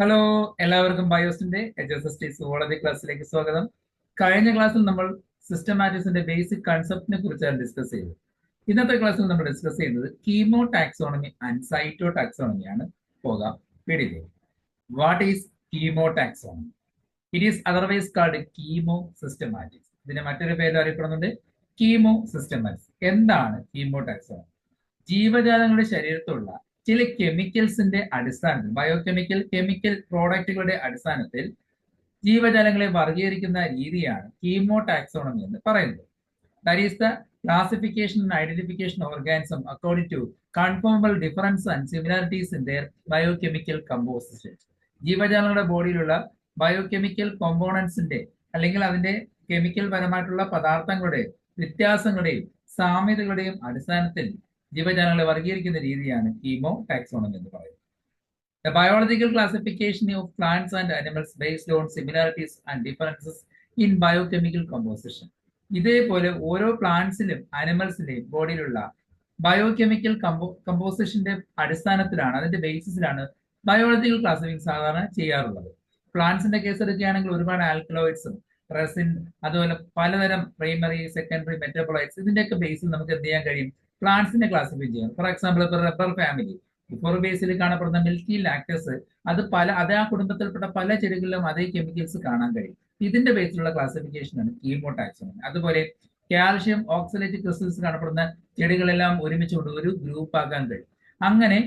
Hello, എല്ലാവർക്കും ബയോസിന്റെ HSST zoology ക്ലാസ്സിലേക്ക് സ്വാഗതം. കഴിഞ്ഞ ക്ലാസ്സിൽ നമ്മൾ സിസ്റ്റമാറ്റിക്സിന്റെ ബേസിക് കൺസെപ്റ്റിനെ കുറിച്ചാണ് ഡിസ്കസ് ചെയ്തത്. ഇന്നത്തെ ക്ലാസ്സിൽ നമ്മൾ ഡിസ്കസ് ചെയ്യുന്നത് കീമോ ടാക്സോണമി ആൻഡ് സൈറ്റോ ടാക്സോണമിയാണ്. പോകാം വീഡിയോയിലേക്ക്. What is chemo taxonomy? It is otherwise called chemo systematics. ഇതിന്റെ മറ്റൊരു പേര് അറിയപ്പെടുന്നുണ്ട് കീമോ സിസ്റ്റമാറ്റിക്സ്. എന്താണ് കീമോ ടാക്സോണമി? ജീവജാലങ്ങളുടെ ശരീരത്തിലുള്ള ചില കെമിക്കൽസിന്റെ അടിസ്ഥാനത്തിൽ, കെമിക്കൽ പ്രോഡക്റ്റുകളുടെ അടിസ്ഥാനത്തിൽ ജീവജാലങ്ങളെ വർഗീകരിക്കുന്ന രീതിയാണ് കീമോ ടാക്സോണമി എന്ന് പറയുന്നത്. That is the classification and identification of organism according to conformable difference and similarities in their biochemical composition. ജീവജാലങ്ങളുടെ ബോഡിയിലുള്ള ബയോകെമിക്കൽ കോമ്പോണൻസിന്റെ അല്ലെങ്കിൽ അതിന്റെ കെമിക്കൽ പരമായിട്ടുള്ള പദാർത്ഥങ്ങളുടെയും വ്യത്യാസങ്ങളുടെയും സാമ്യതകളുടെയും അടിസ്ഥാനത്തിൽ ജീവജാലങ്ങളെ വർഗീകരിക്കുന്ന രീതിയാണ് കീമോ ടാക്സോണമി എന്ന് പറയുന്നത്. The biological classification of plants and animals based on similarities and differences in biochemical composition. ഇതേപോലെ ഓരോ പ്ലാന്റ്സിലും ആനിമൽസിലെയും ബോഡിയിലുള്ള ബയോകെമിക്കൽ കമ്പോസിഷന്റെ അടിസ്ഥാനത്തിലാണ്, അതിന്റെ ബേസിസിലാണ് ബയോളജിക്കൽ ക്ലാസിഫിക്കേഷൻ സാധാരണ ചെയ്യാറുള്ളത്. പ്ലാന്റ്സിന്റെ കേസ് എടുക്കുകയാണെങ്കിൽ ഒരുപാട് ആൽക്കലോയിഡ്സും റെസിൻ, അതുപോലെ പലതരം പ്രൈമറി സെക്കൻഡറി മെറ്റബോളൈറ്റ്സ്, ഇതിന്റെയൊക്കെ ബേസിൽ നമുക്ക് എന്ത് ചെയ്യാൻ കഴിയും? പ്ലാന്റ്സിനെ ക്ലാസിഫൈ ചെയ്യാം. ഫോർ എക്സാമ്പിൾ, ഇപ്പോൾ റബ്ബർ ഫാമിലി, ബേസിൽ കാണപ്പെടുന്ന മിൽക്കി ലാക്ടസ്, അത് ആ കുടുംബത്തിൽപ്പെട്ട പല ചെടികളിലും അതേ കെമിക്കൽസ് കാണാൻ കഴിയും. ഇതിന്റെ ബേസിലുള്ള ക്ലാസിഫിക്കേഷനാണ് കീമോ ടാക്സോണമി. അതുപോലെ കാൽഷ്യം ഓക്സലേറ്റ് ക്രിസ്റ്റൽസ് കാണപ്പെടുന്ന ചെടികളെല്ലാം ഒരുമിച്ചുകൊണ്ട് ഒരു ഗ്രൂപ്പ് ആക്കാൻ കഴിയും. അങ്ങനെ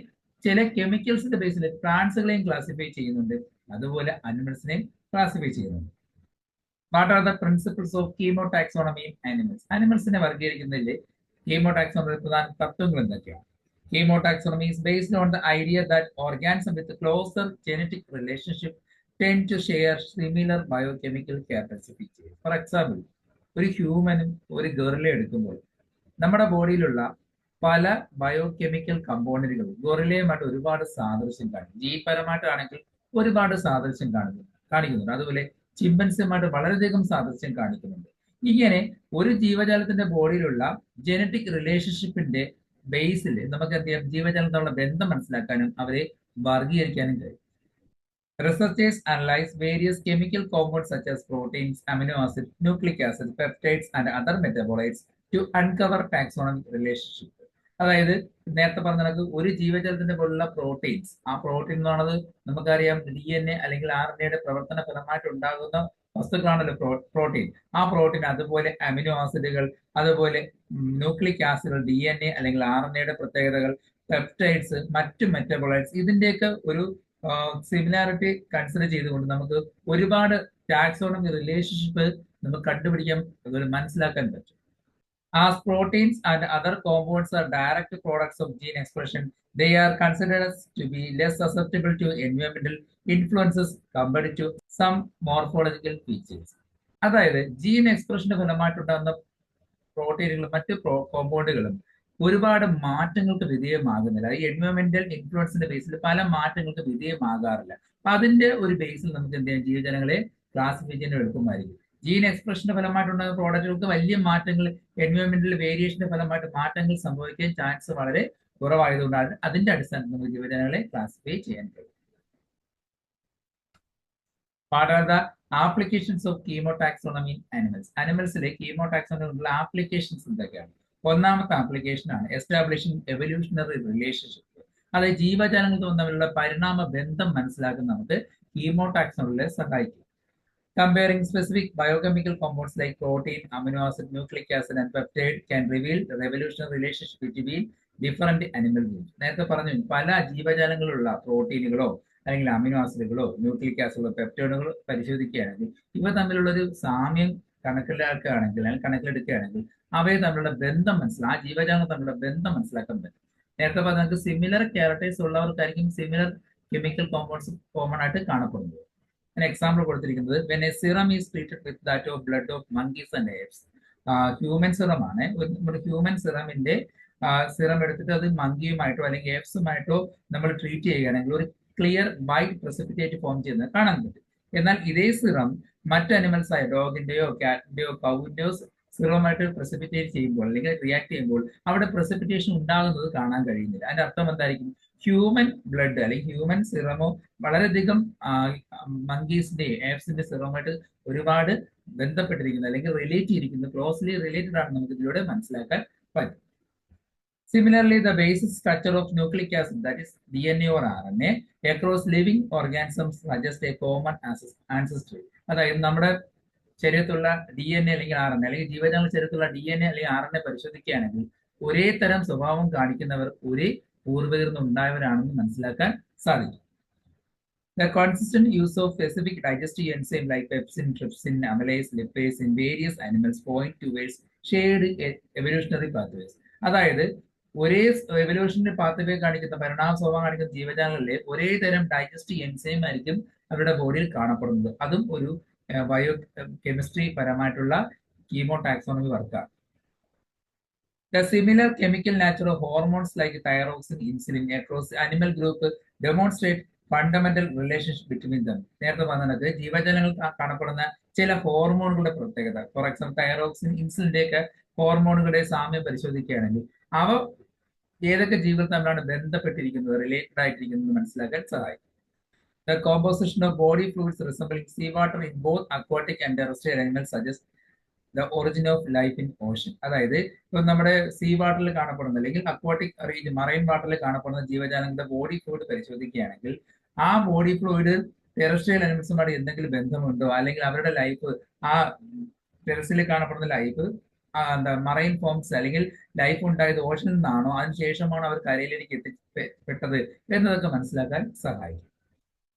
ചില കെമിക്കൽസിന്റെ ബേസിൽ പ്ലാന്റ്സുകളെയും ക്ലാസിഫൈ ചെയ്യുന്നുണ്ട്, അതുപോലെ അനിമൽസിനെയും ക്ലാസിഫൈ ചെയ്യുന്നുണ്ട്. What are the principles of chemo taxonomy in animals? ആനിമൽസിനെ വർഗീകരിക്കുന്നതിൽ കീമോ ടാക്സോണമി പ്രധാന തത്വങ്ങൾ എന്തൊക്കെയാണ്? Kemo taxonomy is based on the idea that organisms with a closer genetic relationship tend to share similar biochemical characteristics. For example, ഒരു ഹ്യൂമനും ഒരു gorilla എടുക്കുമ്പോൾ നമ്മുടെ ബോഡിയിലുള്ള പല ബയോകെമിക്കൽ കമ്പോണന്റുകളും ഗൊറിലയുമായിട്ട് ഒരുപാട് സാദൃശ്യം കാണിക്കും. ജീവപരമായിട്ടാണെങ്കിൽ ഒരുപാട് സാദൃശ്യം കാണിക്കുന്നുണ്ട്. അതുപോലെ ചിമ്പൻസിയുമായിട്ട് വളരെയധികം സാദൃശ്യം കാണിക്കുന്നുണ്ട്. ഇങ്ങനെ ഒരു ജീവജാലത്തിന്റെ ബോഡിയിലുള്ള ജനറ്റിക് റിലേഷൻഷിപ്പിന്റെ ബേസിൽ നമുക്ക് എന്ത് ചെയ്യാം? ജീവജാലത്തോടുള്ള ബന്ധം മനസ്സിലാക്കാനും അവരെ വർഗീകരിക്കാനും കഴിയും. Researchers analyze various chemical compounds such as proteins, amino acids, nucleic acids, peptides and other metabolites to uncover taxonomic relationship. അതായത് നേരത്തെ പറഞ്ഞ കണക്ക് ഒരു ജീവജാലത്തിന്റെ പോലുള്ള പ്രോട്ടീൻസ്, ആ പ്രോട്ടീൻ എന്ന് പറയുന്നത് നമുക്കറിയാം DNA അല്ലെങ്കിൽ RNA പ്രവർത്തന ഫലമായിട്ട് ഉണ്ടാകുന്ന വസ്തുക്കളാണല്ലോ പ്രോട്ടീൻ. ആ പ്രോട്ടീൻ, അതുപോലെ അമിനോ ആസിഡുകൾ, അതുപോലെ ന്യൂക്ലിക് ആസിഡുകൾ, DNA അല്ലെങ്കിൽ RNA പ്രത്യേകതകൾ, പെപ്റ്റൈഡ്സ്, മറ്റു മെറ്റബോളൈറ്റ്സ്, ഇതിന്റെയൊക്കെ ഒരു സിമിലാരിറ്റി കൺസിഡർ ചെയ്തുകൊണ്ട് നമുക്ക് ഒരുപാട് ടാക്സോണമി റിലേഷൻഷിപ്പ് നമുക്ക് കണ്ടുപിടിക്കാൻ, അതുപോലെ മനസ്സിലാക്കാൻ പറ്റും. As proteins and other compounds are direct products of gene expression, they are considered to be less susceptible to environmental influences compared to some morphological features. അതായത് ജീൻ എക്സ്പ്രഷന്റെ ഫലമായിട്ടുണ്ടാകുന്ന പ്രോട്ടീനുകളും മറ്റ് കോമ്പൗണ്ടുകളും ഒരുപാട് മാറ്റങ്ങൾക്ക് വിധേയമാകുന്നില്ല. ഈ എൻവയോൺമെന്റൽ ഇൻഫ്ലുവൻസിന്റെ ബേസിൽ പല മാറ്റങ്ങൾക്ക് വിധേയമാകാറില്ല. അപ്പൊ അതിന്റെ ഒരു ബേസിൽ നമുക്ക് എന്ത് ചെയ്യാം? ജീവജാലങ്ങളെ ക്ലാസിഫൈ ചെയ്യാൻ എളുപ്പമായിരിക്കും. ജീൻ എക്സ്പ്രഷന്റെ ഫലമായിട്ടുണ്ടാകുന്ന പ്രോഡക്റ്റുകൾക്ക് വലിയ മാറ്റങ്ങൾ, എൻവയോൺമെന്റൽ വേരിയേഷന്റെ ഫലമായിട്ട് മാറ്റങ്ങൾ സംഭവിക്കാൻ ചാൻസ് വളരെ കുറവായതുകൊണ്ടാണ് അതിന്റെ അടിസ്ഥാനത്തിൽ നമുക്ക് ജീവജാലങ്ങളെ ക്ലാസിഫൈ ചെയ്യാൻ കഴിയും. What are the applications of chemo taxonomy in animals? ആനിമൽസിലെ കീമോ ടാക്സോണമിയുള്ള ആപ്ലിക്കേഷൻസ് എന്തൊക്കെയാണ്? ഒന്നാമത്തെ ആപ്ലിക്കേഷൻ ആണ് എസ്റ്റാബ്ലിഷിംഗ് എവല്യൂഷണറി റിലേഷൻഷിപ്പ്. അതായത് ജീവജാലങ്ങൾ തമ്മിലുള്ള പരിണാമ ബന്ധം മനസ്സിലാക്കുന്ന നമുക്ക് കീമോ ടാക്സോണമിയെ സഹായിക്കും. Comparing specific biochemical compounds like protein, amino acid, nucleic acid and peptide can reveal the revolutionary relationship between different animal groups. നേരത്തെ പറഞ്ഞു, പല ജീവജാലങ്ങളുള്ള പ്രോട്ടീനുകളോ അല്ലെങ്കിൽ അമിനോ ആസിഡുകളോ ന്യൂക്ലിക് ആസിഡുകളോ പെപ്റ്റൈഡുകളോ പരിശോധിക്കുകയാണെങ്കിൽ ഇവ തമ്മിലുള്ള ഒരു സാമ്യം കണക്കിലെടുക്കുകയാണെങ്കിൽ അവയെ തമ്മിലുള്ള ബന്ധം ആ ജീവജാലങ്ങൾ തമ്മിലുള്ള ബന്ധം മനസ്സിലാക്കാൻ പറ്റും. നേരത്തെ പറഞ്ഞ നമുക്ക് സിമിലർ ക്യാരക്ടേഴ്സ് ഉള്ളവർക്കായിരിക്കും സിമിലർ കെമിക്കൽ കോമ്പൗണ്ട്സ് കോമൺ ആയിട്ട് കാണപ്പെടുന്നത്. എക്സാമ്പിൾ കൊടുത്തിരിക്കുന്നത് when a serum is treated with that of blood of monkeys and apes. Human serum ആണ്. നമ്മുടെ ഹ്യൂമൻ സിറമിന്റെ സിറം എടുത്തിട്ട് അത് മങ്കിയുമായിട്ടോ അല്ലെങ്കിൽ ഏപ്സുമായിട്ടോ നമ്മൾ ട്രീറ്റ് ചെയ്യുകയാണെങ്കിൽ ഒരു ക്ലിയർ വൈറ്റ് പ്രസിപ്പിറ്റേറ്റ് ഫോം ചെയ്യുന്നത് കാണാൻ പറ്റും. എന്നാൽ ഇതേ സിറം മറ്റ് അനിമൽസ് ആയ ഡോഗിന്റെയോ കാറ്റിന്റെയോ കൗവിന്റെയോ സിറവുമായിട്ട് പ്രസിപ്പിറ്റേറ്റ് ചെയ്യുമ്പോൾ അല്ലെങ്കിൽ റിയാക്ട് ചെയ്യുമ്പോൾ അവിടെ പ്രസിപ്പിറ്റേഷൻ ഉണ്ടാകുന്നത് കാണാൻ കഴിയുന്നില്ല. അതിന്റെ അർത്ഥം എന്തായിരിക്കും? ഹ്യൂമൻ ബ്ലഡ് അല്ലെങ്കിൽ ഹ്യൂമൻ സിറമോ വളരെയധികം മങ്കീസിന്റെ ആപ്സിന്റെ സിറമായിട്ട് ഒരുപാട് ബന്ധപ്പെട്ടിരിക്കുന്നത് അല്ലെങ്കിൽ റിലേറ്റ് ചെയ്തിരിക്കുന്നത്, ക്ലോസ്ലി റിലേറ്റഡ് ആണ് നമുക്ക് ഇതിലൂടെ മനസ്സിലാക്കാൻ പറ്റും. Similarly, the basic structure of nucleic acid, that is DNA or RNA, across living organisms suggest a common ancestry. അതായത് നമ്മുടെ ശരീരത്തുള്ള DNA അല്ലെങ്കിൽ RNA അല്ലെങ്കിൽ ജീവജാല ശരീരത്തുള്ള DNA അല്ലെങ്കിൽ RNA പരിശോധിക്കുകയാണെങ്കിൽ ഒരേ തരം സ്വഭാവം കാണിക്കുന്നവർ ഒരേ പൂർവികരിൽ നിന്ന് ഉണ്ടായവരാണെന്ന് മനസ്സിലാക്കാൻ സാധിക്കും. The consistent use of specific digestive enzyme like pepsin, trypsin, amylase, lipase in various animals point towards shared evolutionary pathways. അതായത് ഒരേ എവല്യൂഷന്റെ പാത്വേ കാണിക്കുന്ന പരിണാമ സ്വഭാവം കാണിക്കുന്ന ജീവജാലങ്ങളിലെ ഒരേ തരം ഡൈജസ്റ്റീവ് എൻസൈം ആയിരിക്കും അവരുടെ ബോഡിയിൽ കാണപ്പെടുന്നത്. അതും ഒരു ബയോ കെമിസ്ട്രി പരമായിട്ടുള്ള കീമോ ടാക്സോണമി വർക്കാണ്. The similar chemical nature of hormones like thyroxine, insulin across animal group demonstrate fundamental relationship between them. നേരത്തെ പറഞ്ഞത് ജീവജാലങ്ങൾ കാണപ്പെടുന്ന ചില ഹോർമോണുകളുടെ പ്രത്യേകത, ഫോർ എക്സാമ്പിൾ തൈറോക്സിൻ, ഇൻസുലിന്റെ ഒക്കെ ഹോർമോണുകളുടെ സാമ്യം പരിശോധിക്കുകയാണെങ്കിൽ അവ ഏതൊക്കെ ജീവികൾ തമ്മിലാണ് ബന്ധപ്പെട്ടിരിക്കുന്നത്, റിലേറ്റഡ് ആയിട്ടിരിക്കുന്നത് മനസ്സിലാക്കാൻ സഹായിക്കും. The composition of body fluids resembling seawater in both aquatic and terrestrial animals suggests the origin of life in ocean. അതായത് ഇപ്പൊ നമ്മുടെ സീ വാട്ടറിൽ കാണപ്പെടുന്ന അല്ലെങ്കിൽ അക്വാട്ടിക് റീജിയൻ മറൈൻ വാട്ടറിൽ കാണപ്പെടുന്ന ജീവജാലങ്ങളുടെ ബോഡി ഫ്ലൂയിഡ് പരിശോധിക്കുകയാണെങ്കിൽ ആ ബോഡി ഫ്ലൂയിഡ് ടെറസ്ട്രിയൽ അനിമൽസുമായിട്ട് എന്തെങ്കിലും ബന്ധമുണ്ടോ, അല്ലെങ്കിൽ അവരുടെ ലൈഫ് ആ ടെറസ്ട്രിയൽ കാണപ്പെടുന്ന ലൈഫ് എന്താ മറൈൻ ഫോംസ് അല്ലെങ്കിൽ ലൈഫ് ഉണ്ടായത് ഓഷനിൽ നിന്നാണോ അതിനുശേഷമാണോ അവർ കരയിലേക്ക് എത്തിപ്പെട്ടത് എന്നതൊക്കെ മനസ്സിലാക്കാൻ സഹായിക്കും.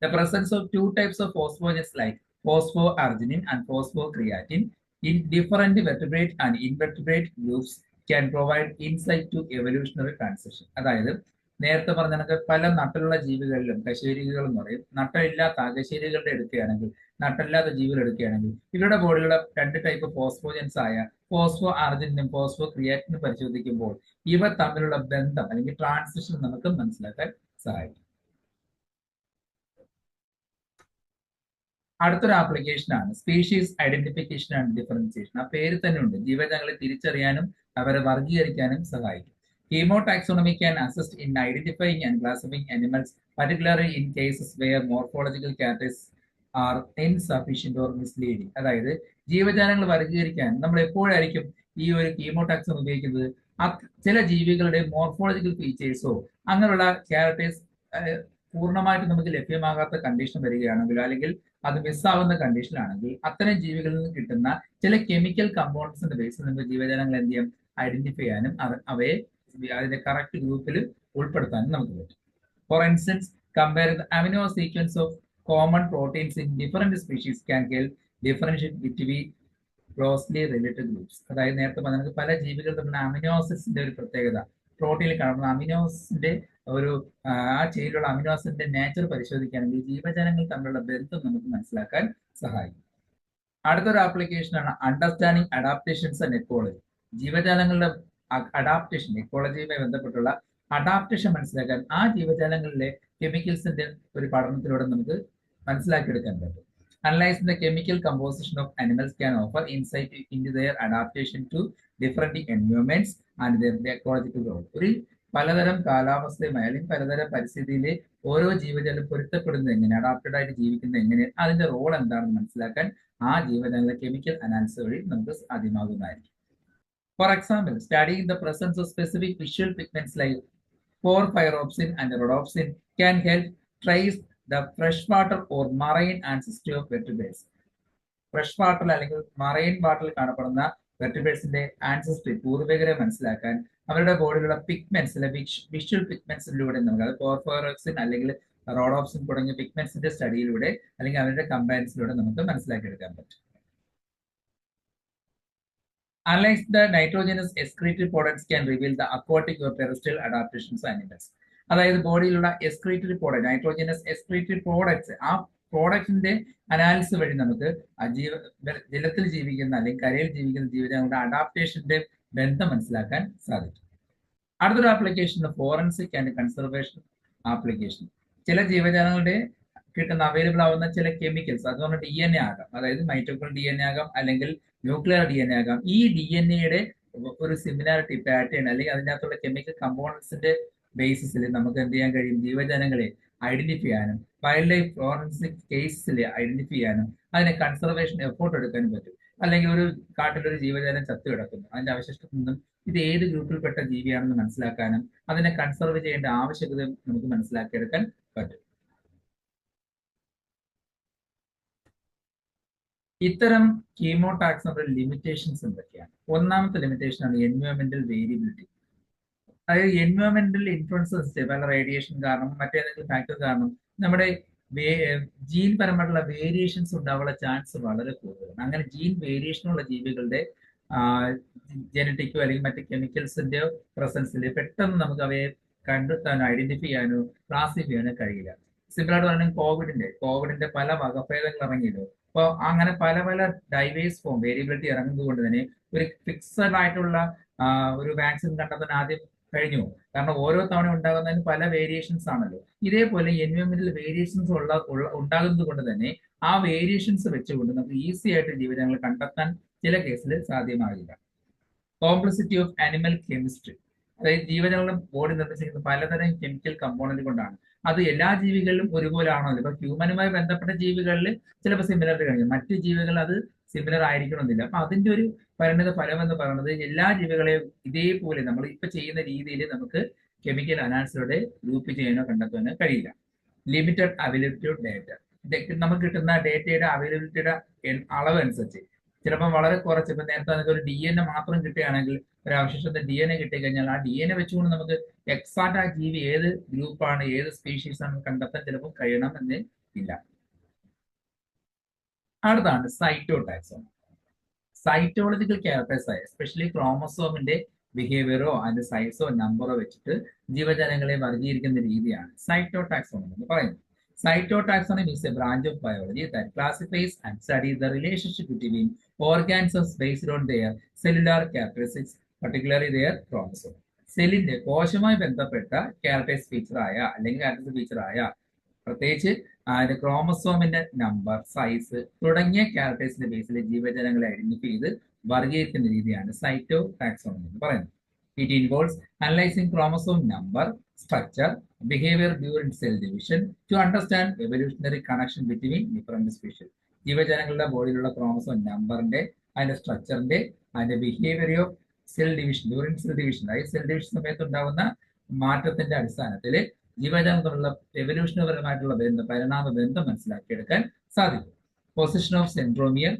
The presence of two types of phosphogens like phosphoarginine and phosphocreatine in different vertebrate and invertebrate groups can provide insight to evolutionary transition. അതായത് നേരത്തെ പറഞ്ഞ കണക്ക് പല നട്ടലുള്ള ജീവികളിലും കശേരുകികൾ എന്ന് പറയും, നട്ടമില്ലാത്ത അകശേരുകളുടെ എടുക്കുകയാണെങ്കിൽ, നട്ടമില്ലാത്ത ജീവികൾ എടുക്കുകയാണെങ്കിൽ ഇവരുടെ ബോഡിയിലുള്ള രണ്ട് ടൈപ്പ് ഫോസ്ഫോജൻസ് ആയ ഫോസ്ഫോ ആർജിനും ഫോസ്ഫോ ക്രിയാറ്റിനും പരിശോധിക്കുമ്പോൾ ഇവ തമ്മിലുള്ള ബന്ധം അല്ലെങ്കിൽ ട്രാൻസിഷൻ നമുക്ക് മനസ്സിലാക്കാൻ സഹായിക്കും. അടുത്തൊരു ആപ്ലിക്കേഷൻ ആണ് സ്പീഷീസ് ഐഡന്റിഫിക്കേഷൻ ആൻഡ് ഡിഫറൻസിയേഷൻ. ആ പേര് തന്നെ ഉണ്ട്, ജീവജാലങ്ങളെ തിരിച്ചറിയാനും അവരെ വർഗീകരിക്കാനും സഹായിക്കും. Chemotaxonomy can assist in identifying and classifying animals, particularly in cases where morphological characteristics are insufficient or misleading. അതായത് ജീവജാലങ്ങൾ വർഗീകരിക്കാൻ നമ്മൾ എപ്പോഴായിരിക്കും ഈ ഒരു കീമോടാക്സോണമി ഉപയോഗിക്കുന്നത്? ചില ജീവികളുടെ മോർഫോളജിക്കൽ ഫീച്ചേഴ്സോ അങ്ങനെയുള്ള ക്യാരക്ടേഴ്സ് പൂർണ്ണമായിട്ട് നമുക്ക് ലഭ്യമാകാത്ത കണ്ടീഷൻ വരികയാണെങ്കിലോ അല്ലെങ്കിൽ അത് മിസ്സാവുന്ന കണ്ടീഷനിലാണെങ്കിൽ അത്തരം ജീവികളിൽ നിന്ന് കിട്ടുന്ന ചില കെമിക്കൽ കമ്പോണൻസിന്റെ ബേസിൽ നമുക്ക് ജീവജാലങ്ങൾ എന്ത് ചെയ്യാം, ഐഡന്റിഫൈ ചെയ്യാനും അവയെ അതിന്റെ കറക്റ്റ് ഗ്രൂപ്പിൽ ഉൾപ്പെടുത്താനും നമുക്ക് പറ്റും. For instance, compare the amino sequence of common proteins in different species can help differentiate between closely related groups. അതായത് നേരത്തെ പറഞ്ഞ പല ജീവികൾ തമ്മിൽ അമിനോസിന്റെ ഒരു പ്രത്യേകത, പ്രോട്ടീനിൽ കാണുന്ന അമിനോസിന്റെ ഒരു ആ ചെയിലുള്ള അമിനോസിന്റെ നേച്ചർ പരിശോധിക്കുകയാണെങ്കിൽ ജീവജാലങ്ങൾ തമ്മിലുള്ള ബന്ധം നമുക്ക് മനസ്സിലാക്കാൻ സഹായിക്കും. അടുത്തൊരു ആപ്ലിക്കേഷൻ ആണ് അണ്ടർസ്റ്റാൻഡിങ് അഡാപ്റ്റേഷൻസ് ആൻഡ് എക്കോളജി. ജീവജാലങ്ങളുടെ അഡാപ്റ്റേഷൻ, എക്കോളജിയുമായി ബന്ധപ്പെട്ടുള്ള അഡാപ്റ്റേഷൻ മനസ്സിലാക്കാൻ ആ ജീവജാലങ്ങളിലെ കെമിക്കൽസിന്റെ ഒരു പഠനത്തിലൂടെ നമുക്ക് മനസ്സിലാക്കിയെടുക്കാൻ പറ്റും. Analyzing the chemical composition of animals can offer insight into their adaptation to different environments and their ecological role. ഒരു പലതരം കാലാവസ്ഥയുമായി അല്ലെങ്കിൽ പലതരം പരിസ്ഥിതിയിലെ ഓരോ ജീവജാലം പൊരുത്തപ്പെടുന്നത് എങ്ങനെ, അഡാപ്റ്റഡ് ആയിട്ട് ജീവിക്കുന്നത് എങ്ങനെ, അതിന്റെ റോൾ എന്താണെന്ന് മനസ്സിലാക്കാൻ ആ ജീവജാലങ്ങളുടെ കെമിക്കൽ അനാലിസിസ് വഴി നമുക്ക് സാധ്യമാകുന്നതായിരിക്കും. For example, studying the presence of specific visual pigments like porphyropsin and rhodopsin can help trace the freshwater or marine ancestry of vertebrates. Fresh വാട്ടറിൽ അല്ലെങ്കിൽ മറൈൻ വാട്ടറിൽ കാണപ്പെടുന്ന വെർട്ടിബ്രേറ്റ്സിന്റെ ആൻസസ്ട്രി, പൂർവികരെ മനസ്സിലാക്കാൻ അവരുടെ ബോഡിയിലുള്ള പിഗ്മെന്റ്സ്, വിഷ്വൽ പിഗ്മെന്റ്സിലൂടെ നമുക്ക്, അത് പോർഫോറോക്സിൻ അല്ലെങ്കിൽ റോഡോപ്സിൻ തുടങ്ങിയ പിഗ്മെന്റ്സിന്റെ സ്റ്റഡിയിലൂടെ അല്ലെങ്കിൽ അവരുടെ കമ്പാരിസണിലൂടെ നമുക്ക് മനസ്സിലാക്കിയെടുക്കാൻ പറ്റും. Unlike the nitrogenous excretory products can reveal the aquatic or terrestrial adaptations of animals. അതായത് ബോഡിയിലുള്ള excretory product, nitrogenous excretory products, ആ പ്രോഡക്റ്റിന്റെ അനാലിസിസ് വഴി നമുക്ക് ജലത്തിൽ ജീവിക്കുന്ന അല്ലെങ്കിൽ കരയിൽ ജീവിക്കുന്ന ജീവജാലങ്ങളുടെ അഡാപ്റ്റേഷന്റെ ബന്ധം മനസ്സിലാക്കാൻ സാധിക്കും. അടുത്തൊരു application forensic and conservation application. ചില ജീവജാലങ്ങളുടെ കിട്ടുന്ന അവൈലബിൾ ആവുന്ന ചില കെമിക്കൽസ്, അതുകൊണ്ട് DNA ആകാം, അതായത് മൈറ്റോക്കോൺഡ്രിയൽ DNA ആകാം അല്ലെങ്കിൽ ന്യൂക്ലിയർ DNA ആകാം. ഈ DNA യുടെ ഒരു സിമിലാരിറ്റി പാറ്റേൺ അല്ലെങ്കിൽ അതിനകത്തുള്ള കെമിക്കൽ കമ്പോണൻസിന്റെ ബേസിസിൽ നമുക്ക് എന്ത് ചെയ്യാൻ കഴിയും? ജീവജാലങ്ങളെ ഐഡന്റിഫൈ ചെയ്യാനും വൈൽഡ് ലൈഫ് ഫോറൻസിക് കേസിൽ ഐഡന്റിഫൈ ചെയ്യാനും അതിനെ കൺസർവേഷൻ എഫോർട്ട് എടുക്കാനും പറ്റും. അല്ലെങ്കിൽ ഒരു കാട്ടിലൊരു ജീവജാലം ചത്തു കിടക്കുന്നു, അതിന്റെ അവശിഷ്ടത്തിൽ നിന്നും ഇത് ഏത് ഗ്രൂപ്പിൽപ്പെട്ട ജീവിയാണെന്ന് മനസ്സിലാക്കാനും അതിനെ കൺസർവ് ചെയ്യേണ്ട ആവശ്യകത നമുക്ക് മനസ്സിലാക്കിയെടുക്കാൻ പറ്റും. ഇത്തരം കീമോടാക്സോണിന്റെ ലിമിറ്റേഷൻസ് എന്തൊക്കെയാണ്? ഒന്നാമത്തെ ലിമിറ്റേഷൻ ആണ് എൻവയോൺമെന്റൽ വേരിയബിലിറ്റി. അതായത് എൻവയോൺമെന്റൽ ഇൻഫ്ലുവൻസസ് പല റേഡിയേഷൻ കാരണം മറ്റേതെങ്കിലും ഫാക്ടർ കാരണം നമ്മുടെ ജീൻ പരമായിട്ടുള്ള വേരിയേഷൻസ് ഉണ്ടാവാനുള്ള ചാൻസ് വളരെ കൂടുതലാണ്. അങ്ങനെ ജീൻ വേരിയേഷനുള്ള ജീവികളുടെ ജനറ്റിക്കോ അല്ലെങ്കിൽ മറ്റ് കെമിക്കൽസിന്റെ പ്രസൻസിൽ പെട്ടെന്ന് നമുക്ക് അവയെ കണ്ടെത്താനോ ഐഡന്റിഫൈ ചെയ്യാനോ ക്ലാസിഫൈ ചെയ്യാനോ കഴിയില്ല. സിമ്പിൾ ആയിട്ട് പറഞ്ഞാൽ കോവിഡിന്റെ പല വകഭേദങ്ങൾ ഇറങ്ങിയല്ലോ. അപ്പോൾ അങ്ങനെ പല പല ഡൈവേഴ്സ് ഫോം വേരിയബിലിറ്റി ഇറങ്ങുന്നത് കൊണ്ട് തന്നെ ഒരു ഫിക്സഡ് ആയിട്ടുള്ള ഒരു വാക്സിൻ കണ്ടെത്താൻ ആദ്യം കഴിഞ്ഞു. കാരണം ഓരോ തവണ ഉണ്ടാകുന്നതിന് പല വേരിയേഷൻസ് ആണല്ലോ. ഇതേപോലെ എൻവയോൺമെന്റൽ വേരിയേഷൻസ് ഉണ്ടാകുന്നത് കൊണ്ട് തന്നെ ആ വേരിയേഷൻസ് വെച്ചുകൊണ്ട് നമുക്ക് ഈസി ആയിട്ട് ജീവജാലങ്ങൾ കണ്ടെത്താൻ ചില കേസിൽ സാധ്യമാകില്ല. കോംപ്ലക്സിറ്റി ഓഫ് ആനിമൽ കെമിസ്ട്രി, അതായത് ജീവജാലങ്ങളുടെ ബോഡി നിർമ്മിച്ചിരിക്കുന്ന പലതരം കെമിക്കൽ കമ്പോണന്റ് കൊണ്ടാണ്. അത് എല്ലാ ജീവികളിലും ഒരുപോലെ ആണല്ലോ. ഇപ്പൊ ഹ്യൂമനുമായി ബന്ധപ്പെട്ട ജീവികളിൽ ചിലപ്പോൾ സിമിലറിറ്റി കാണിക്കും, മറ്റു ജീവികൾ അത് സിമിലർ ആയിരിക്കണമെന്നില്ല. അപ്പൊ അതിന്റെ ഒരു പരിണിത ഫലം എന്ന് പറയുന്നത് എല്ലാ ജീവികളെയും ഇതേപോലെ നമ്മൾ ഇപ്പൊ ചെയ്യുന്ന രീതിയിൽ നമുക്ക് കെമിക്കൽ അനാലിസിലൂടെ ഗ്രൂപ്പ് ചെയ്യാനോ കണ്ടെത്താനോ കഴിയില്ല. ലിമിറ്റഡ് അവൈലബിലിറ്റി ഓഫ് ഡേറ്റ, നമുക്ക് കിട്ടുന്ന ഡേറ്റയുടെ അവൈലബിലിറ്റിയുടെ അളവ് അനുസരിച്ച് ചിലപ്പോൾ വളരെ കുറച്ച്, ഇപ്പൊ നേരത്തെ നമുക്ക് ഒരു DNA മാത്രം കിട്ടുകയാണെങ്കിൽ ഒരു അവശിഷ്ടത്തെ DNA കിട്ടിക്കഴിഞ്ഞാൽ ആ DNA വെച്ചുകൊണ്ട് നമുക്ക് എക്സാക്ട് ആ ജീവി ഏത് ഗ്രൂപ്പാണ് ഏത് സ്പീഷീസ് ആണ് കണ്ടെത്താൻ ചിലപ്പോൾ കഴിയണമെന്ന് ഇല്ല. അടുത്താണ് സൈറ്റോടാക്സോണമി. സൈറ്റോളജിക്കൽ ക്യാരക്ടേഴ്സ് ആയ എസ്പെഷ്യലി ക്രോമസോമിന്റെ ബിഹേവിയറോ അതിന്റെ സൈസോ നമ്പറോ വെച്ചിട്ട് ജീവജാലങ്ങളെ വർഗീകരിക്കുന്ന രീതിയാണ് സൈറ്റോടാക്സോണമി എന്ന് പറയുന്നത്. Cytotaxonomy is a branch of biology that classifies and studies the relationship between organisms based on their cellular characteristics, particularly their chromosome. സെല്ലിന്റെ കോശവുമായി ബന്ധപ്പെട്ട ക്യാരക്ടേഴ്സ് ഫീച്ചറായ അല്ലെങ്കിൽ ക്യാരക്ടേഴ്സ് ഫീച്ചറായ പ്രത്യേകിച്ച് അതിന്റെ ക്രോമസോമിന്റെ നമ്പർ, സൈസ് തുടങ്ങിയ ക്യാരക്ടേഴ്സിന്റെ ബേസിൽ ജീവജാലങ്ങളെ ഐഡന്റിഫൈ ചെയ്ത് വർഗീകരിക്കുന്ന രീതിയാണ് സൈറ്റോടാക്സോണമി എന്ന് പറയുന്നത്. It involves analyzing chromosome number, structure, behavior during cell division to understand evolutionary connection between different species. ജീവജാലങ്ങളുടെ ബോഡിയിലുള്ള ക്രോമസോം നമ്പറിന്റെ അതിന്റെ സ്ട്രക്ചറിന്റെ അതിന്റെ behaviour of cell division during cell division, അതായത് സെൽ ഡിവിഷൻ സമയത്ത് ഉണ്ടാകുന്ന മാറ്റത്തിന്റെ അടിസ്ഥാനത്തിൽ ജീവജാലങ്ങളുള്ള എവല്യൂഷണപരമായിട്ടുള്ള ബന്ധം, പരിണാമ ബന്ധം മനസ്സിലാക്കിയെടുക്കാൻ സാധിക്കും. Position of centromere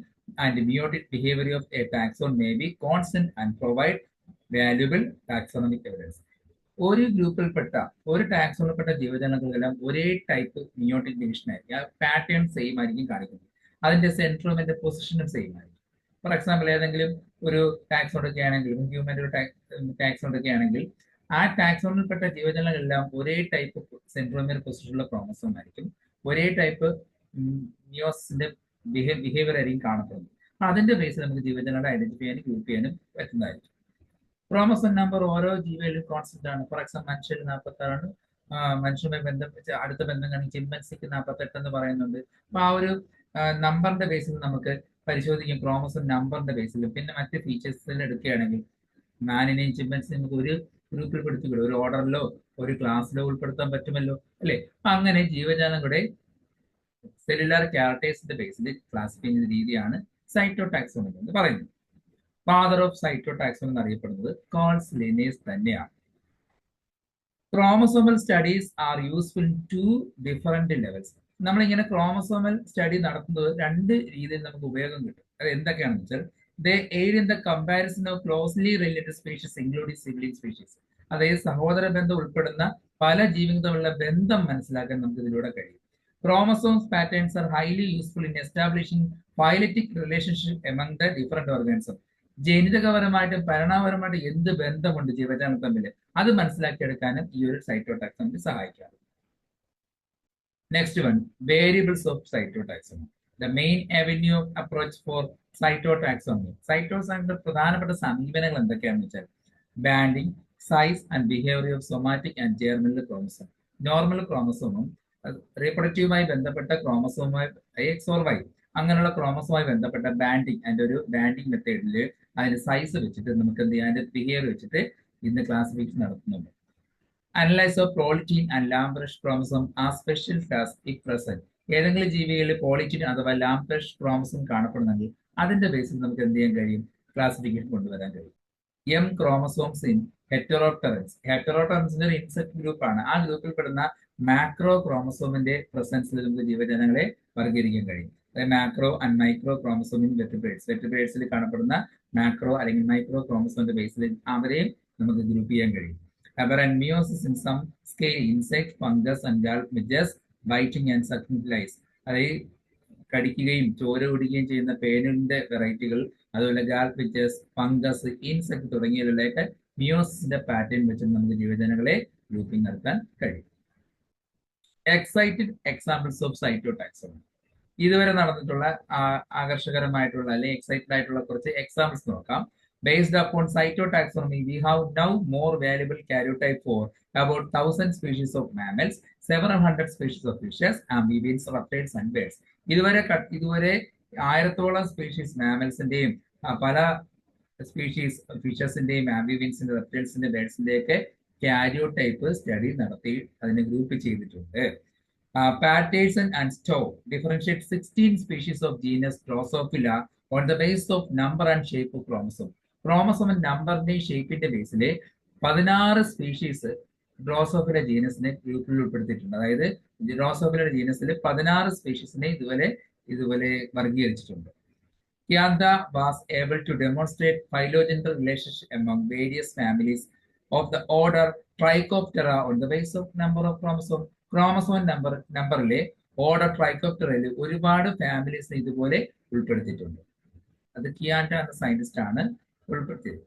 and meiotic behaviour of A taxon may be constant and provide valuable taxonomic evidence. ഒരു ഗ്രൂപ്പിൽപ്പെട്ട ഒരു ടാക്സോണിൽപ്പെട്ട ജീവജാലങ്ങളെല്ലാം ഒരേ ടൈപ്പ് മിയോട്ടിക് ഡിവിഷൻ ആയിരിക്കും. ആ പാറ്റേൺ സെയിം ആയിരിക്കും കാണിക്കുന്നത്. അതിന്റെ സെൻട്രോമിന്റെ പൊസിഷനും സെയിം ആയിരിക്കും. ഫോർ എക്സാമ്പിൾ ഏതെങ്കിലും ഒരു ടാക്സോണൊക്കെ ആണെങ്കിൽ, ഹ്യൂമൻ ഒരു ടാക്സോണൊക്കെ ആണെങ്കിൽ ആ ടാക്സോണിൽപ്പെട്ട ജീവജാലങ്ങളെല്ലാം ഒരേ ടൈപ്പ് സെൻട്രോമിയർ പൊസിഷനുള്ള ക്രോമസോം ആയിരിക്കും, ഒരേ ടൈപ്പ് മിയോസിന്റെ ബിഹേവിയർ ആയിരിക്കും കാണപ്പെടുന്നത്. അതിന്റെ ബേസിൽ നമുക്ക് ജീവജാലങ്ങളെ ഐഡന്റിഫൈ ചെയ്യാനും ഗ്രൂപ്പ് ചെയ്യാനും പറ്റുന്നതായിരിക്കും. ക്രോമസോം നമ്പർ ഓരോ ജീവികളിലും കോൺസ്റ്റന്റ് ആണ്. ഫോർ എക്സാമ്പിൾ മനുഷ്യർ 46, മനുഷ്യരുമായി ബന്ധപ്പെട്ട് അടുത്ത ബന്ധം കാണിച്ച് ചിമ്പൻസിക്ക് 48 എന്ന് പറയുന്നുണ്ട്. അപ്പൊ ആ ഒരു നമ്പറിന്റെ ബേസിൽ നമുക്ക് പരിശോധിക്കും, ക്രോമസോം നമ്പറിന്റെ ബേസിലും. പിന്നെ മറ്റ് ഫീച്ചേഴ്സിൽ എടുക്കുകയാണെങ്കിൽ മാനിനെയും ചിമ്പൻസിനെയും നമുക്ക് ഒരു ഗ്രൂപ്പിൽ പെടുത്തിക്കൂടെ, ഒരു ഓർഡറിലോ ഒരു ക്ലാസ്സിലോ ഉൾപ്പെടുത്താൻ പറ്റുമല്ലോ അല്ലെ. അപ്പൊ അങ്ങനെ ജീവജാലങ്ങളുടെ സെല്ലുലാർ ക്യാരക്ടേഴ്സിന്റെ ബേസിൽ ക്ലാസിഫൈ ചെയ്യുന്ന രീതിയാണ് സൈറ്റോടാക്സോണമി എന്ന് പറയുന്നത്. ഫാദർ ഓഫ് സൈറ്റോടാക്സോണമി എന്നറിയപ്പെടുന്നത് കാൾസ് ലിനേസ് തന്നെയാണ്. Chromosomal studies R useful in 2 different levels. നമ്മളിങ്ങനെ ക്രോമസോമൽ സ്റ്റഡി നടത്തുന്നത് 2 രീതിയിൽ നമുക്ക് ഉപയോഗം കിട്ടും. അത് എന്തൊക്കെയാണെന്ന് വെച്ചാൽ they aid in the comparison of closely related species including sibling species. അതായത് സഹോദര ബന്ധം ഉൾപ്പെടുന്ന പല ജീവികൾ തമ്മിലുള്ള ബന്ധം മനസ്സിലാക്കാൻ നമുക്ക് ഇതിലൂടെ കഴിയും. Chromosomes patterns are highly useful in establishing phyletic relationship among the different organisms. ജനിതകപരമായിട്ടും പരിണാമപരമായിട്ടും എന്ത് ബന്ധമുണ്ട് ജീവജാലങ്ങൾ തമ്മിൽ അത് മനസ്സിലാക്കിയെടുക്കാനും ഈ ഒരു സൈറ്റോടാക്സോണമി സഹായിക്കാം. Next one, variables of cytotaxonomy. The main avenue of approach for cytotaxonomy. സൈറ്റോടാക്സോണമിയുടെ പ്രധാനപ്പെട്ട സമീപനങ്ങൾ എന്തൊക്കെയാണെന്ന് വെച്ചാൽ banding, size and behaviour of somatic and germinal chromosome. Normal ക്രോമസോമും റീപ്രൊഡക്റ്റീവുമായി ബന്ധപ്പെട്ട ക്രോമസോമുമായി എക്സ് ഓർ വൈ അങ്ങനെയുള്ള ക്രോമസോമുമായി ബന്ധപ്പെട്ട ബാൻഡിങ്, അതിന്റെ ഒരു ബാൻഡിങ് മെത്തേഡിൽ അതിന്റെ സൈസ് വെച്ചിട്ട് നമുക്ക് എന്ത് ചെയ്യാം, അതിന്റെ ബിഹേവിയർ വെച്ചിട്ട് ഇന്ന് ക്ലാസിഫിക്കേഷൻ നടത്തുന്നുണ്ട്. അനലൈസ് ഓഫ് പ്രോളിറ്റീൻ ആൻഡ് ലാംബ്രഷ് ക്രോമസോം ആ സ്പെഷ്യൽ ടാസ്ക് ഇഫ് പ്രസന്റ്. ഏതെങ്കിലും ജീവികളിൽ പോളിറ്റീൻ അഥവാ ലാംബ്രഷ് ക്രോമസോം കാണപ്പെടുന്നെങ്കിൽ അതിന്റെ ബേസിൽ നമുക്ക് എന്ത് ചെയ്യാൻ കഴിയും? ക്ലാസിഫിക്കേഷൻ കൊണ്ടുവരാൻ കഴിയും. M chromosomes in heteropterans. ഹെറ്ററോട്ടറൻസിന്റെ ഒരു ഇൻസെക്ട് ഗ്രൂപ്പാണ്. ആ ഗ്രൂപ്പിൽ പെടുന്ന മാക്രോ ക്രോമസോമിന്റെ പ്രസൻസിൽ നമുക്ക് ജീവജാലങ്ങളെ വർഗീകരിക്കാൻ കഴിയും. അതായത് macro and micro chromosome in vertebrates. വെർട്ടിബ്രേറ്റ്സിൽ കാണപ്പെടുന്ന മാക്രോ അല്ലെങ്കിൽ മൈക്രോ ക്രോമസോമിന്റെ ബേസിൽ അവരെയും നമുക്ക് ഗ്രൂപ്പ് ചെയ്യാൻ കഴിയും. Rubber and meiosis in some scale, insect, fungus and gulp midges, biting and sucking lice. അതായത് കടിക്കുകയും ചോര കുടിക്കുകയും ചെയ്യുന്ന പേനിന്റെ വെറൈറ്റികൾ, അതുപോലെ ഗാൽപ് മിഡ്ജസ്, ഫംഗസ്, ഇൻസെക്ട് തുടങ്ങിയവയിലൊക്കെ മിയോസിന്റെ പാറ്റേൺ വെച്ച് നമുക്ക് ജീവജാലങ്ങളെ ഗ്രൂപ്പിംഗ് നടത്താൻ കഴിയും. Excited examples of cytotaxonomy. ഇതുവരെ നടന്നിട്ടുള്ള ആകർഷകരമായിട്ടുള്ള അല്ലെങ്കിൽ എക്സൈറ്റഡ് ആയിട്ടുള്ള കുറച്ച് എക്സാമ്പിൾസ് നോക്കാം. Based upon cytotaxonomy, we have now more valuable karyotype for about 1,000 species of mammals, several hundred species of fishes, amphibians, reptiles and birds. ഇതുവരെ 1000-ഓളം സ്പീഷീസ് മാമൽസിന്റെയും പല സ്പീഷീസ് ഫിഷസിന്റെയും ആംഫിബിയൻസിന്റെ റെപ്റ്റൈൽസിന്റെ ബേഡ്സിന്റെ ഒക്കെ karyotype study നടത്തി അതിനെ ഗ്രൂപ്പ് ചെയ്തിട്ടുണ്ട്. Patterson and Stowe differentiate 16 species of genus Drosophila on the basis of number and shape of chromosome. Chromosome നമ്പറിന്റെയും ഷേപ്പിന്റെ Basil 16 species Drosophila ജീനസിനെ ഗ്രൂപ്പിൽ ഉൾപ്പെടുത്തിയിട്ടുണ്ട്. അതായത് Drosophila ജീനസിൽ 16 സ്പീഷീസിനെ ഇതുപോലെ വർഗീകരിച്ചിട്ടുണ്ട്. Kianda was able to demonstrate phylogenetic relationship among various families of the order Trichoptera on the basis of number of chromosome. Chromosome നമ്പറിലെ order ട്രൈക്കോപ്റ്ററയിൽ ഒരുപാട് ഫാമിലീസിനെ ഇതുപോലെ ഉൾപ്പെടുത്തിയിട്ടുണ്ട്. അത് കിയാൻഡ എന്ന സയന്റിസ്റ്റ് ആണ് ഉൾപ്പെടുത്തിയത്.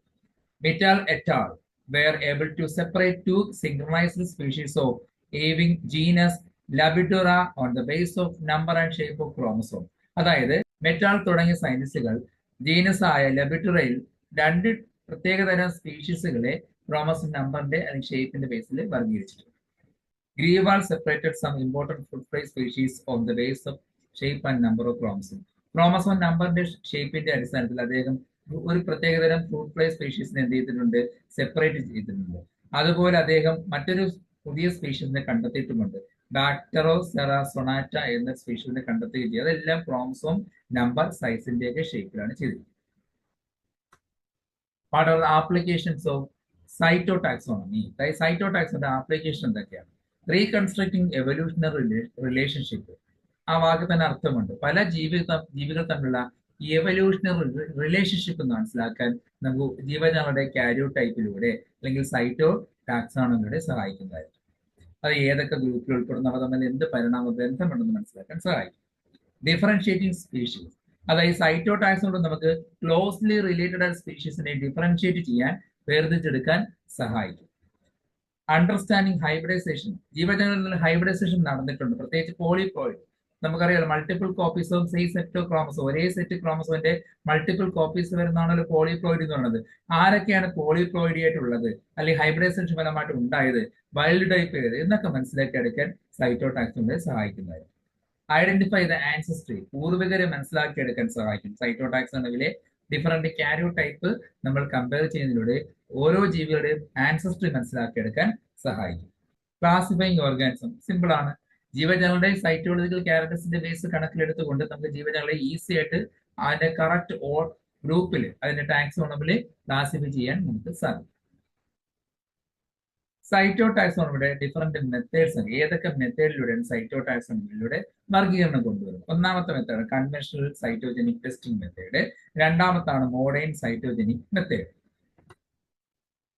മിറ്റാൽ എറ്റാൾ were able to separate two synchronized species of avian genus Lepidoptera on the basis of number and shape of chromosome. അതായത് മെറ്റാൾ തുടങ്ങിയ സയന്റിസ്റ്റുകൾ ജീനസ് ആയ ലെബിഡോറയിൽ 2 പ്രത്യേകതരം സ്പീഷീസുകളെ ക്രോമസോം നമ്പറിന്റെ അല്ലെങ്കിൽ ഷേപ്പിന്റെ ബേസിൽ വർഗീകരിച്ചിട്ടുണ്ട്. Grewal separated some important fruit fly species on the basis of shape and number of chromosome. Chromosome നമ്പറിന്റെ ഷേപ്പിന്റെ അടിസ്ഥാനത്തിൽ അദ്ദേഹം ഒരു പ്രത്യേകതരം ഫ്രൂട്ട് ഫ്ലൈ സ്പീഷീസിനെ എന്ത് ചെയ്തിട്ടുണ്ട്? സെപ്പറേറ്റ് ചെയ്തിട്ടുണ്ട്. അതുപോലെ അദ്ദേഹം മറ്റൊരു പുതിയ സ്പീഷീസിനെ കണ്ടെത്തിയിട്ടുമുണ്ട്. ബാക്ടറോസെറ സൊണാറ്റ എന്ന സ്പീഷീസിനെ കണ്ടെത്തുകയും ചെയ്തു. അതെല്ലാം ക്രോമസോം നമ്പർ സൈസിന്റെ ഒക്കെ ഷേപ്പിലാണ് ചെയ്തിരിക്കുന്നത്. What are the applications of cytotaxonomy? സൈറ്റോടാക്സോണമിയുടെ ആപ്ലിക്കേഷൻ എന്തൊക്കെയാണ്? Reconstructing evolutionary relationship. ആ വാക്ക് തന്നെ അർത്ഥമുണ്ട്. പല ജീവികൾ തമ്മിലുള്ള എവല്യൂഷണറി റിലേഷൻഷിപ്പ് മനസ്സിലാക്കാൻ നമുക്ക് ജീവജാലങ്ങളുടെ കാരിയോടൈപ്പിലൂടെ അല്ലെങ്കിൽ സൈറ്റോ ടാക്സോണമിലൂടെ സഹായിക്കുന്നതായിരിക്കും. അത് ഏതൊക്കെ ഗ്രൂപ്പിൽ ഉൾപ്പെടുന്നു, അവ തമ്മിൽ എന്ത് പരിണാമ ബന്ധമുണ്ടെന്ന് മനസ്സിലാക്കാൻ സഹായിക്കും. Differentiating species. അതായത് സൈറ്റോ ടാക്സോണമി നമുക്ക് ക്ലോസ്ലി റിലേറ്റഡ് ആയ സ്പീഷീസിനെ ഡിഫറൻഷിയേറ്റ് ചെയ്യാൻ, വേർതിരിച്ചെടുക്കാൻ സഹായിക്കും. Understanding hybridisation. ജീവജാലങ്ങളിൽ ഹൈബ്രിഡൈസേഷൻ നടന്നിട്ടുണ്ട്, പ്രത്യേകിച്ച് പോളിപ്ലോയിഡ്. നമുക്കറിയാം multiple copies of same set of chromosome, ഒരേ സെറ്റ് ക്രോമസോമിന്റെ മൾട്ടിപ്പിൾ കോപ്പീസ് വരുന്നതാണല്ലോ പോളിപ്ലോയിഡ് എന്ന് പറയുന്നത്. ആരൊക്കെയാണ് പോളിപ്ലോയിഡി ആയിട്ടുള്ളത് അല്ലെങ്കിൽ ഹൈബ്രിഡൈസേഷൻ ഫലമായിട്ട് ഉണ്ടായത്, വൈൽഡ് ടൈപ്പ് ഏത് എന്നൊക്കെ മനസ്സിലാക്കി എടുക്കാൻ സൈറ്റോടാക്സോണമി സഹായിക്കുന്നതായിരുന്നു. Identify the ancestry. പൂർവികരെ മനസ്സിലാക്കിയെടുക്കാൻ സഹായിക്കും. സൈറ്റോടാക്സോണമിയിലെ ഡിഫറെന്റ് കാരിയോടൈപ്പ് നമ്മൾ കമ്പയർ ചെയ്യുന്നതിലൂടെ ഓരോ ജീവികളുടെയും ആൻസസ്ട്രി മനസ്സിലാക്കിയെടുക്കാൻ സഹായിക്കും. Classifying organism. സിമ്പിൾ ആണ്. ജീവജാലങ്ങളുടെ സൈറ്റോളജിക്കൽ ക്യാരക്ടേഴ്സിന്റെ ബേസ് കണക്കിലെടുത്തുകൊണ്ട് നമുക്ക് ജീവജാലങ്ങളെ ഈസി ആയിട്ട് അതിന്റെ കറക്റ്റ് ഗ്രൂപ്പിൽ അതിന്റെ ടാക്സോണമിൽ ക്ലാസിഫൈ ചെയ്യാൻ നമുക്ക് സാധിക്കും. സൈറ്റോടാക്സോണമിയുടെ ഡിഫറെന്റ് മെത്തേഡ്സ് ഉണ്ട്. ഏതൊക്കെ മെത്തേഡിലൂടെയാണ് സൈറ്റോടാക്സോണമിയിലൂടെ വർഗീകരണം കൊണ്ടുവരുന്നത്? ഒന്നാമത്തെ method conventional cytogenic testing method. രണ്ടാമത്താണ് മോഡേൺ സൈറ്റോജനിക് മെത്തേഡ്.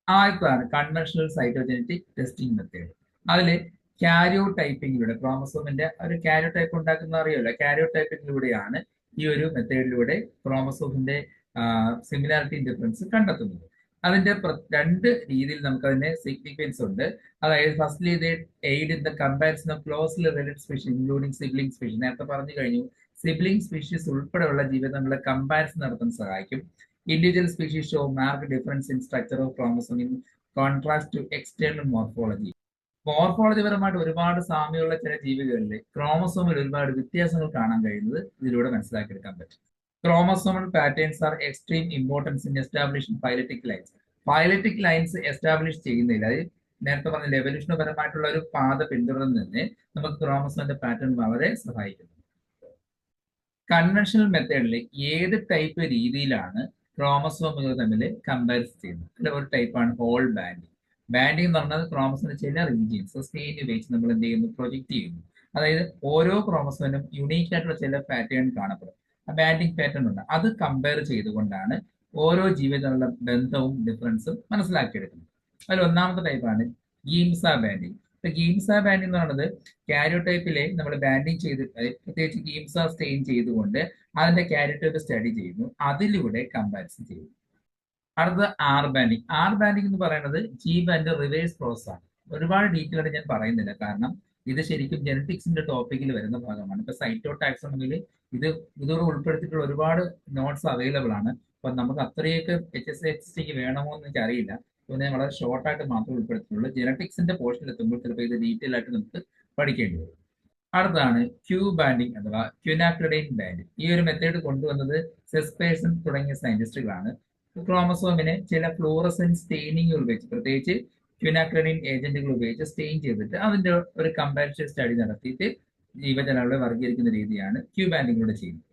ആദ്യത്താണ് കൺവെൻഷണൽ സൈറ്റോജനറ്റിക് ടെസ്റ്റിംഗ് മെത്തേഡ്. അതില് കാരിയോടൈപ്പിങ്ങിലൂടെ ക്രോമസോമിന്റെ ഒരു കാരിയോടൈപ്പ് ഉണ്ടാക്കുന്ന അറിയാമല്ലോ, കാരിയോടൈപ്പിങ്ങിലൂടെയാണ് ഈ ഒരു മെത്തേഡിലൂടെ ക്രോമസോമിന്റെ സിമിലാരിറ്റി ഡിഫറൻസ് കണ്ടെത്തുന്നത്. അതിന്റെ 2 രീതിയിൽ നമുക്ക് അതിന്റെ സിഗ്നിഫിക്കൻസ് ഉണ്ട്. അതായത് ഫസ്റ്റ്ലി ഇത് aid in the comparison of closely related species including sibling species. നേരത്തെ പറഞ്ഞു കഴിഞ്ഞു, സിബ്ലിംഗ് സ്പീഷീസ് ഉൾപ്പെടെയുള്ള ജീവിതം നമ്മളെ കമ്പാരിസൺ നടത്താൻ സഹായിക്കും. Individual species show mark difference in structure of chromosome in contrast to external morphology. Morphology പരമായിട്ട് ഒരുപാട് സാമ്യമുള്ള ചില ജീവികളിൽ ക്രോമസോമിൽ ഒരുപാട് വ്യത്യാസങ്ങൾ കാണാൻ കഴിയുന്നത് ഇതിലൂടെ മനസ്സിലാക്കിയെടുക്കാൻ പറ്റും. Chromosomal patterns are extreme importance in establishing phyletic lines. Phyletic lines establish ചെയ്യുന്നതിൽ, അതായത് നേരത്തെ പറഞ്ഞ എവല്യൂഷണപരമായിട്ടുള്ള ഒരു പാത പിന്തുടരുന്നതിന് നമുക്ക് ക്രോമസോമിന്റെ പാറ്റേൺ വളരെ സഹായിക്കുന്നു. കൺവെൻഷണൽ മെത്തേഡിൽ ഏത് ടൈപ്പ് രീതിയിലാണ് ക്രോമസോമുകൾ തമ്മിൽ കമ്പാരിസൺ ചെയ്യുന്നത്? അതിൽ ഒരു ടൈപ്പാണ് ഹോൾ ബാൻഡിങ്. ബാൻഡിങ് എന്ന് പറഞ്ഞാൽ ക്രോമസോമിന്റെ ചില റീജിയൻസ് സ്ക്രീൻ ഉപയോഗിച്ച് നമ്മൾ എന്ത് ചെയ്യുന്നു, പ്രൊജക്ട് ചെയ്യുന്നു. അതായത് ഓരോ ക്രോമസോമിനും യുണീക്ക് ആയിട്ടുള്ള ചില പാറ്റേൺ കാണപ്പെടും. ആ ബാൻഡിങ് പാറ്റേൺ ഉണ്ട്. അത് കമ്പയർ ചെയ്തുകൊണ്ടാണ് ഓരോ ജീവിതത്തിലുള്ള ബന്ധവും ഡിഫറൻസും മനസ്സിലാക്കിയെടുക്കുന്നത്. അതിൽ ഒന്നാമത്തെ ടൈപ്പാണ് ഗീംസ ബാൻഡിങ്. ഗീംസ ബാൻഡിങ് എന്ന് പറയുന്നത് കാരിയോടൈപ്പിലെ നമ്മൾ ബാൻഡിങ് ചെയ്ത്, പ്രത്യേകിച്ച് ഗീംസ സ്റ്റെയിൻ ചെയ്തുകൊണ്ട് അതിന്റെ കാരിയോടൈപ്പ് സ്റ്റഡി ചെയ്യുന്നു, അതിലൂടെ കമ്പാരിസൺ ചെയ്യുന്നു. അടുത്തത് ആർ ബാൻഡിങ്. ആർ ബാൻഡിങ് എന്ന് പറയുന്നത് ജി ബാൻഡ് റിവേഴ്സ് പ്രോസസ് ആണ്. ഒരുപാട് ഡീറ്റെയിൽ ആയിട്ട് ഞാൻ പറയുന്നില്ല, കാരണം ഇത് ശരിക്കും ജെനറ്റിക്സിന്റെ ടോപ്പിക്കിൽ വരുന്ന ഭാഗമാണ്. ഇപ്പൊ സൈറ്റോ ടാക്സോണമിയിൽ ഇതോടെ ഉൾപ്പെടുത്തിയിട്ടുള്ള ഒരുപാട് നോട്ട്സ് അവൈലബിൾ ആണ്. അപ്പൊ നമുക്ക് അത്രയൊക്കെ HSC വേണമോ എന്ന് എനിക്ക് അറിയില്ല. അപ്പോൾ ഞാൻ വളരെ ഷോർട്ടായിട്ട് മാത്രമേ ഉൾപ്പെടുത്തിയിട്ടുള്ളൂ. ജെനറ്റിക്സിന്റെ പോർഷനിൽ എത്തുമ്പോൾ ചിലപ്പോൾ ഇത് ഡീറ്റെയിൽ ആയിട്ട് നമുക്ക് പഠിക്കേണ്ടി വരും. അടുത്താണ് ക്യൂ ബാൻഡിങ് അഥവാ ക്യുനാക്രിഡൈൻ ബാൻഡിങ്. ഈ ഒരു മെത്തേഡ് കൊണ്ടുവന്നത് സെസ്പേഴ്സൺ തുടങ്ങിയ സയന്റിസ്റ്റുകളാണ്. ക്രോമസോമിനെ ചില ഫ്ലൂറസെന്റ് സ്റ്റെയിനിങ്ങുകൾ ഉപയോഗിച്ച്, പ്രത്യേകിച്ച് ക്യുനാക്രിഡൈൻ ഏജന്റുകൾ ഉപയോഗിച്ച് സ്റ്റെയിൻ ചെയ്തിട്ട് അതിന്റെ ഒരു കമ്പാരിറ്റീവ് സ്റ്റഡി നടത്തിയിട്ട് ജീവജാലങ്ങളെ വർഗീകരിക്കുന്ന രീതിയാണ് ക്യൂ ബാൻഡിങ്ങിലൂടെ ചെയ്യുന്നത്.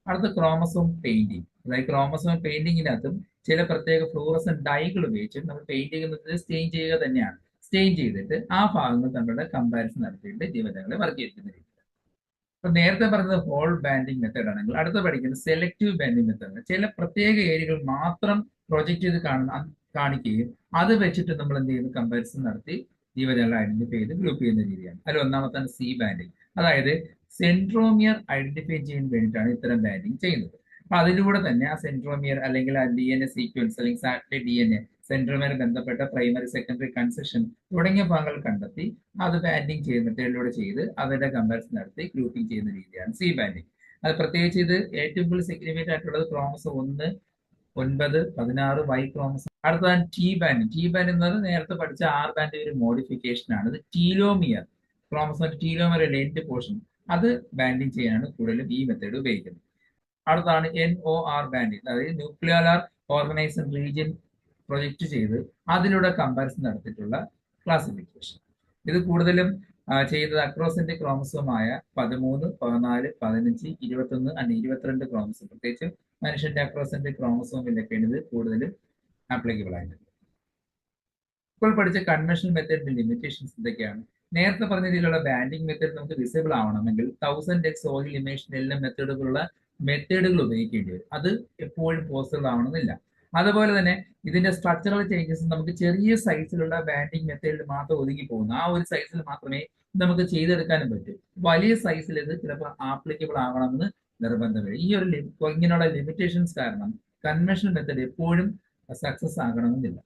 അടുത്ത ക്രോമസോം പെയിന്റിങ്. അതായത് ക്രോമസോം പെയിന്റിങ്ങിനകത്തും ചില പ്രത്യേക ഫ്ലൂറസെന്റ് ഡൈകൾ ഉപയോഗിച്ച് നമ്മൾ പെയിന്റ് ചെയ്യുന്നത് സ്റ്റെയിൻ ചെയ്യുക തന്നെയാണ്. സ്റ്റെയിൻ ചെയ്തിട്ട് ആ ഭാഗങ്ങൾ തമ്മിലുള്ള കമ്പാരിസൺ നടത്തിയിട്ട് ജീവജാലങ്ങളെ വർഗീകരിക്കുന്ന രീതി. അപ്പൊ നേരത്തെ പറഞ്ഞത് ഹോൾ ബാൻഡിങ് മെത്തേഡ് ആണെങ്കിൽ അടുത്ത പഠിക്കുന്നത് സെലക്റ്റീവ് ബാൻഡിങ് മെത്തേഡ്. ചില പ്രത്യേക ഏരിയകൾ മാത്രം പ്രൊജക്ട് ചെയ്ത് കാണിക്കുകയും അത് വെച്ചിട്ട് നമ്മൾ എന്ത് ചെയ്യുന്നു, കമ്പാരിസൺ നടത്തി ജീവജാലം ഐഡന്റിഫൈ ചെയ്ത് ഗ്രൂപ്പ് ചെയ്യുന്ന രീതിയാണ്. അതിൽ ഒന്നാമത്താണ് സി ബാൻഡിങ്. അതായത് സെൻട്രോമിയർ ഐഡന്റിഫൈ ചെയ്യാൻ വേണ്ടിയിട്ടാണ് ഇത്തരം ബാൻഡിങ് ചെയ്യുന്നത്. അപ്പൊ അതിലൂടെ തന്നെ ആ സെൻട്രോമിയർ അല്ലെങ്കിൽ ആ DNA സീക്വൻസ് അല്ലെങ്കിൽ സാറ്റലൈറ്റ് DNA സെൻട്രോമിയർ ബന്ധപ്പെട്ട പ്രൈമറി സെക്കൻഡറി കൺസെഷൻ തുടങ്ങിയ ഭാഗങ്ങൾ കണ്ടെത്തി അത് ബാൻഡിങ് ചെയ്യുന്ന മെത്തേഡിലൂടെ ചെയ്ത് അതിന്റെ കമ്പാരിസൺ നടത്തി ഗ്രൂപ്പിംഗ് ചെയ്യുന്ന രീതിയാണ് സി ബാൻഡിങ്. അത് പ്രത്യേകിച്ച് ഇത് ഏറ്റവും കൂടുതൽ സിഗ്നിഫിക്കന്റ് ആയിട്ടുള്ളത് ക്രോമസോം 1, 9, 16 വൈ ക്രോമസോം. അടുത്തതാണ് ടി ബാൻഡ്. ടി ബാൻഡ് എന്നത് നേരത്തെ പഠിച്ച ആർ ബാൻഡ് ഒരു മോഡിഫിക്കേഷൻ ആണ്. ഇത് telomere, chromosome telomere end portion അത് ബാൻഡിങ് ചെയ്യാനാണ് കൂടുതലും ഈ മെത്തേഡ് ഉപയോഗിക്കുന്നത്. അടുത്താണ് NOR ബാൻഡിങ്. അതായത് ന്യൂക്ലിയർ ഓർഗനൈസേഷൻ റീജിയൻ പ്രൊജക്ട് ചെയ്ത് അതിലൂടെ കമ്പാരിസൺ നടത്തിയിട്ടുള്ള ക്ലാസിഫിക്കേഷൻ. ഇത് കൂടുതലും ചെയ്തത് അക്രോസിന്റെ ക്രോമസോമായ 13, 14, 15, 21 and 22 ക്രോമസോം, പ്രത്യേകിച്ച് മനുഷ്യന്റെ അക്രോസിന്റെ ക്രോമസോമിലൊക്കെയാണ് ഇത് കൂടുതലും ആപ്ലിക്കബിൾ ആയിട്ട്. ഇപ്പോൾ പഠിച്ച കൺവെൻഷണൽ മെത്തേഡിന്റെ ലിമിറ്റേഷൻസ് എന്തൊക്കെയാണ്? നേരത്തെ പറഞ്ഞ രീതിയിലുള്ള ബാൻഡിങ് മെത്തേഡ് നമുക്ക് വിസിബിൾ ആവണമെങ്കിൽ 1000x സോയിൽ ഇമേഷൻ എല്ലാം മെത്തേഡുകൾ ഉപയോഗിക്കേണ്ടി വരും. അത് എപ്പോഴും പോസിബിൾ ആവണമെന്നില്ല. അതുപോലെ തന്നെ ഇതിന്റെ സ്ട്രക്ചറൽ ചേഞ്ചസ് നമുക്ക് ചെറിയ സൈസിലുള്ള ബാൻഡിങ് മെത്തേഡിൽ മാത്രം ഒതുങ്ങി പോകുന്നു. ആ ഒരു സൈസിൽ മാത്രമേ നമുക്ക് ചെയ്തെടുക്കാനും പറ്റൂ. വലിയ സൈസിൽ ഇത് ചിലപ്പോൾ ആപ്ലിക്കബിൾ ആവണമെന്ന് നിർബന്ധമില്ല. ഈ ഒരു ഇങ്ങനെയുള്ള ലിമിറ്റേഷൻസ് കാരണം കൺവെൻഷണൽ മെത്തേഡ് എപ്പോഴും സക്സസ് ആകണമെന്നില്ല.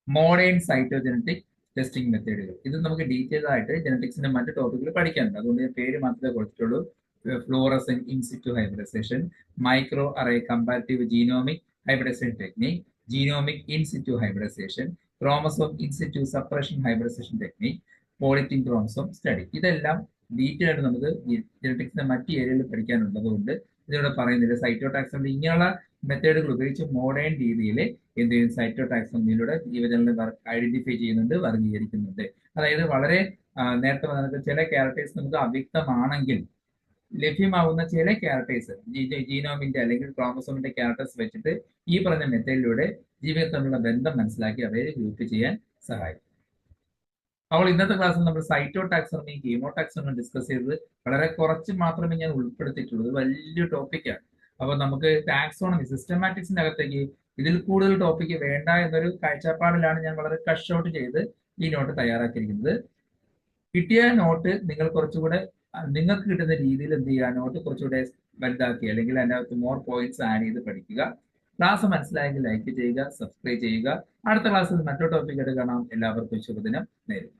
മോഡേൺ സൈറ്റോജനറ്റിക് ടെസ്റ്റിംഗ് മെത്തേഡുകൾ, ഇത് നമുക്ക് ഡീറ്റെയിൽ ആയിട്ട് ജനറ്റിക്സിന്റെ മറ്റു ടോപ്പിക്കിൽ പഠിക്കാനുണ്ട്. അതുകൊണ്ട് ഞാൻ പേര് മാത്രമേ കൊടുത്തിട്ടുള്ളൂ. Fluorescent in situ hybridization, micro array comparative genomic hybridization technique, genomic in situ hybridization, chromosome in situ suppression hybridization technique, polyethylene chromosome study. ഇതെല്ലാം ഡീറ്റെയിൽ ആയിട്ട് നമുക്ക് ജനറ്റിക്സിന്റെ മറ്റ് ഏരിയയിൽ പഠിക്കാനുള്ളത് കൊണ്ട് ഇതിലൂടെ പറയുന്നില്ല. സൈറ്റോടാക്സോണമി ഇങ്ങനെയുള്ള മെത്തേഡുകൾ ഉപയോഗിച്ച് മോഡേൺ രീതിയിൽ എന്ത് ചെയ്യും, സൈറ്റോടാക്സോണമിയിലൂടെ ജീവജാലങ്ങളെ ഐഡന്റിഫൈ ചെയ്യുന്നുണ്ട്, വർഗീകരിക്കുന്നുണ്ട്. അതായത് വളരെ നേരത്തെ പറഞ്ഞ ചില ക്യാരക്ടേഴ്സ് നമുക്ക് അവ്യക്തമാണെങ്കിൽ ലഭ്യമാകുന്ന ചില ക്യാരക്ടേഴ്സ് ജീനോമിന്റെ അല്ലെങ്കിൽ ക്രോമസോമിന്റെ ക്യാരക്ടേഴ്സ് വെച്ചിട്ട് ഈ പറഞ്ഞ മെത്തേഡിലൂടെ ജീവിതത്തിൽ തമ്മിലുള്ള ബന്ധം മനസ്സിലാക്കി അവയെ ഗ്രൂപ്പ് ചെയ്യാൻ സഹായിക്കും. അപ്പോൾ ഇന്നത്തെ ക്ലാസ്സിൽ നമ്മൾ സൈറ്റോടാക്സോണമി കീമോടാക്സോണമി ഡിസ്കസ് ചെയ്തത് വളരെ കുറച്ച് മാത്രമേ ഞാൻ ഉൾപ്പെടുത്തിയിട്ടുള്ളൂ. വലിയ ടോപ്പിക്കാണ്. അപ്പോൾ നമുക്ക് ടാക്സോണമി സിസ്റ്റമാറ്റിക്സിന്റെ അകത്തേക്ക് ഇതിൽ കൂടുതൽ ടോപ്പിക്ക് വേണ്ട എന്നൊരു കാഴ്ചപ്പാടിലാണ് ഞാൻ വളരെ കട്ട് ഔട്ട് ചെയ്ത് ഈ നോട്ട് തയ്യാറാക്കിയിരിക്കുന്നത്. കിട്ടിയ നോട്ട് നിങ്ങൾ കുറച്ചുകൂടെ നിങ്ങൾക്ക് കിട്ടുന്ന രീതിയിൽ എന്ത് ചെയ്യുക, നോട്ട് കുറച്ചുകൂടെ വലുതാക്കി അല്ലെങ്കിൽ അതിനകത്ത് മോർ പോയിന്റ്സ് ആഡ് ചെയ്ത് പഠിക്കുക. ക്ലാസ് മനസ്സിലായെങ്കിൽ ലൈക്ക് ചെയ്യുക, സബ്സ്ക്രൈബ് ചെയ്യുക. അടുത്ത ക്ലാസ്സിൽ മറ്റൊരു ടോപ്പിക്കായിട്ട് കാണാം. എല്ലാവർക്കും ശുഭദിനം നേരുന്നു.